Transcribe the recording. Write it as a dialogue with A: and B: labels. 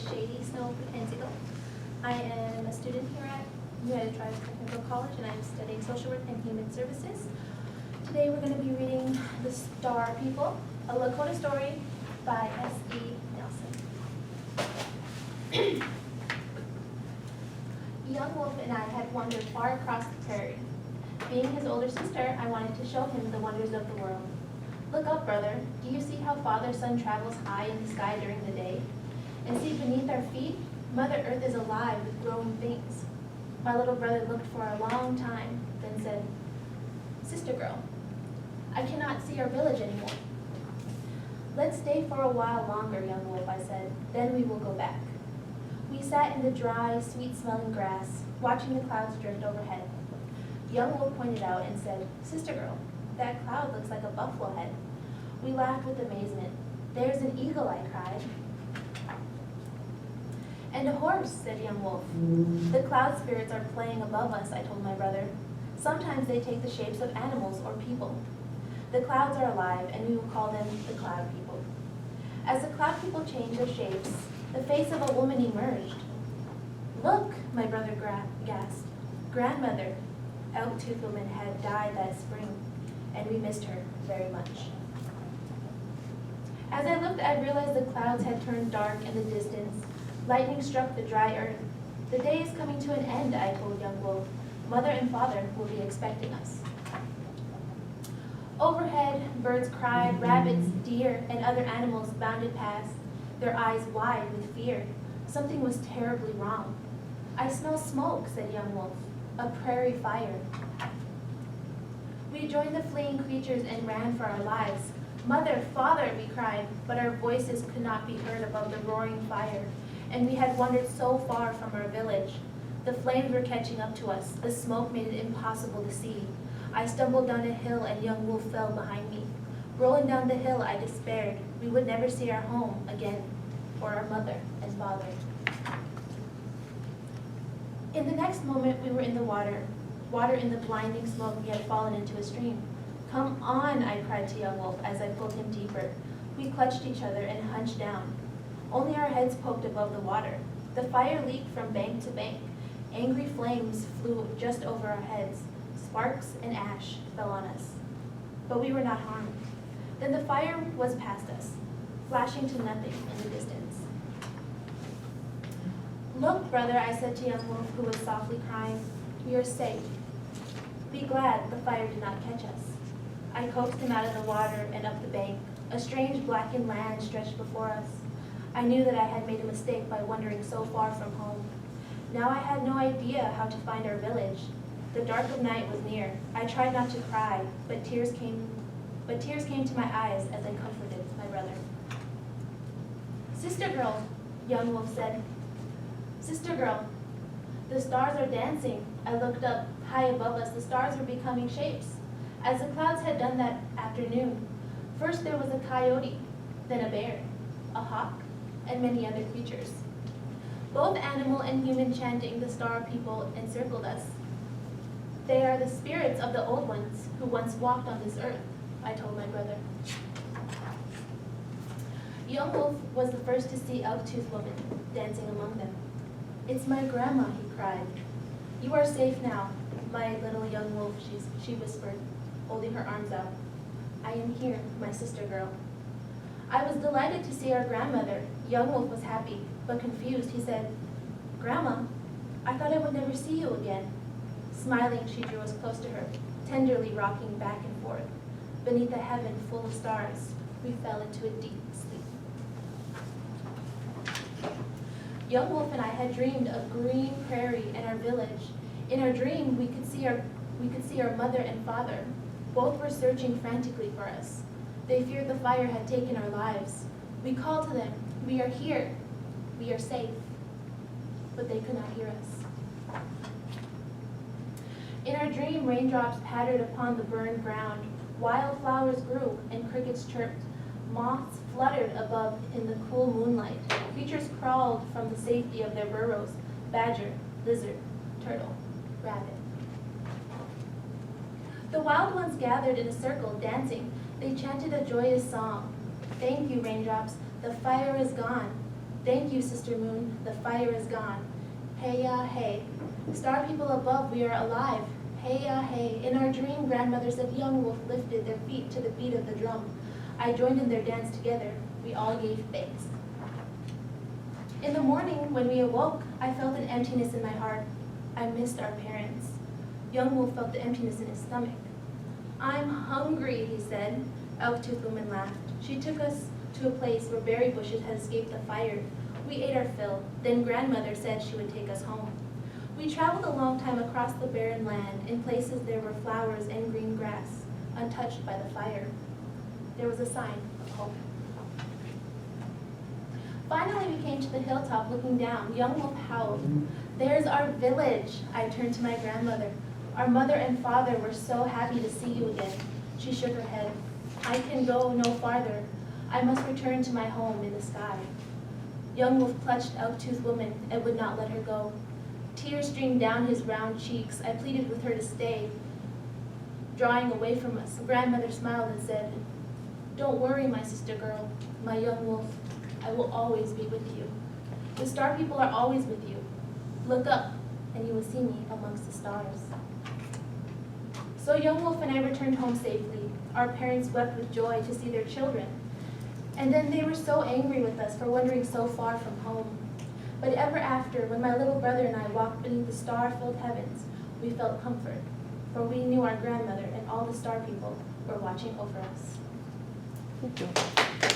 A: Shady Snow Penzigo. I am a student here at United Tribes Technical College, and I'm studying social work and human services. Today we're going to be reading The Star People, a Lakota story by S.E. Nelson. Young Wolf and I had wandered far across the prairie. Being his older sister, I wanted to show him the wonders of the world. Look up, brother. Do you see how Father Sun travels high in the sky during the day? And see beneath our feet, Mother Earth is alive with growing things. My little brother looked for a long time, then said, "Sister girl, I cannot see our village anymore." "Let's stay for a while longer, young wolf," I said. "Then we will go back." We sat in the dry, sweet-smelling grass, watching the clouds drift overhead. Young wolf pointed out and said, "Sister girl, that cloud looks like a buffalo head." We laughed with amazement. "There's an eagle," I cried. "And a horse," said young wolf. "The cloud spirits are playing above us," I told my brother. "Sometimes they take the shapes of animals or people. The clouds are alive, and we will call them the cloud people." As the cloud people changed their shapes, the face of a woman emerged. "Look," my brother gasped. Grandmother, Elktooth woman, had died that spring, and we missed her very much. As I looked, I realized the clouds had turned dark in the distance. Lightning struck the dry earth. "The day is coming to an end," I told young wolf. "Mother and father will be expecting us." Overhead, birds cried, rabbits, deer, and other animals bounded past, their eyes wide with fear. Something was terribly wrong. "I smell smoke," said young wolf. "A prairie fire." We joined the fleeing creatures and ran for our lives. "Mother, father," we cried, but our voices could not be heard above the roaring fire, and we had wandered so far from our village. The flames were catching up to us. The smoke made it impossible to see. I stumbled down a hill and young wolf fell behind me. Rolling down the hill, I despaired. We would never see our home again, or our mother and father. In the next moment, we were in the water in the blinding smoke. We had fallen into a stream. "Come on," I cried to young wolf as I pulled him deeper. We clutched each other and hunched down. Only our heads poked above the water. The fire leaped from bank to bank. Angry flames flew just over our heads. Sparks and ash fell on us. But we were not harmed. Then the fire was past us, flashing to nothing in the distance. "Look, brother," I said to young wolf, who was softly crying. "We are safe. Be glad the fire did not catch us." I coaxed him out of the water and up the bank. A strange blackened land stretched before us. I knew that I had made a mistake by wandering so far from home. Now I had no idea how to find our village. The dark of night was near. I tried not to cry, but tears came to my eyes as I comforted my brother. "Sister girl," young wolf said. "Sister girl, the stars are dancing." I looked up. High above us, the stars were becoming shapes, as the clouds had done that afternoon. First there was a coyote, then a bear, a hawk, and many other creatures. Both animal and human chanting the star people encircled us. "They are the spirits of the old ones who once walked on this earth," I told my brother. Young Wolf was the first to see Elktooth woman dancing among them. "It's my grandma," he cried. "You are safe now, my little young wolf," she whispered, holding her arms out. "I am here, my sister girl." I was delighted to see our grandmother. Young Wolf was happy, but confused. He said, "Grandma, I thought I would never see you again." Smiling, she drew us close to her, tenderly rocking back and forth. Beneath a heaven full of stars, we fell into a deep sleep. Young Wolf and I had dreamed of green prairie and our village. In our dream, we could see our mother and father. Both were searching frantically for us. They feared the fire had taken our lives. We called to them, "We are here. We are safe." But they could not hear us. In our dream, raindrops pattered upon the burned ground. Wildflowers grew and crickets chirped. Moths fluttered above in the cool moonlight. Creatures crawled from the safety of their burrows: badger, lizard, turtle, rabbit. The wild ones gathered in a circle, dancing. They chanted a joyous song. "Thank you, raindrops. The fire is gone. Thank you, Sister Moon, the fire is gone. Hey-ya, hey. Star people above, we are alive. Hey-ya, hey. In our dream, grandmother said young wolf lifted their feet to the beat of the drum. I joined in their dance together. We all gave thanks. In the morning, when we awoke, I felt an emptiness in my heart. I missed our parents. Young wolf felt the emptiness in his stomach. I'm hungry, he said. Elk-Tooth Woman laughed. She took us to a place where berry bushes had escaped the fire. We ate our fill. Then grandmother said she would take us home. We traveled a long time across the barren land. In places there were flowers and green grass, untouched by the fire. There was a sign of hope. Finally, we came to the hilltop. Looking down, young wolf howled. There's our village. I turned to my grandmother. Our mother and father were so happy to see you again. She shook her head. I can go no farther. I must return to my home in the sky. Young wolf clutched Elk-Tooth Woman and would not let her go. Tears streamed down his round cheeks. I pleaded with her to stay. Drawing away from us, grandmother smiled and said, Don't worry, my sister girl, my young wolf. I will always be with you. The star people are always with you. Look up, and you will see me amongst the stars. So young wolf and I returned home safely. Our parents wept with joy to see their children. And then they were so angry with us for wandering so far from home. But ever after, when my little brother and I walked beneath the star-filled heavens, we felt comfort, for we knew our grandmother and all the star people were watching over us.
B: Thank you.